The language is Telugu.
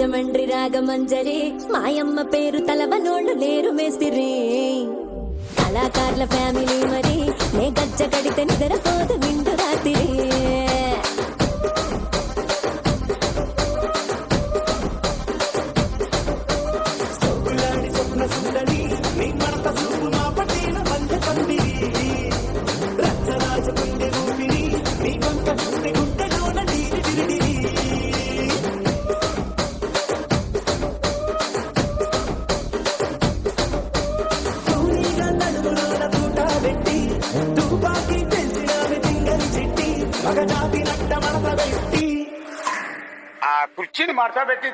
రాజమండ్రి రాగమంజరి మాయమ్మ పేరు తలవనోళ్ళు లేరు మేస్తిరి కళాకారుల ఫ్యామిలీ మరి నే గజ్జ కడితే నిద్రపోదు నిండు రాత్రి ఆ కుర్చీని మార్చబెట్టి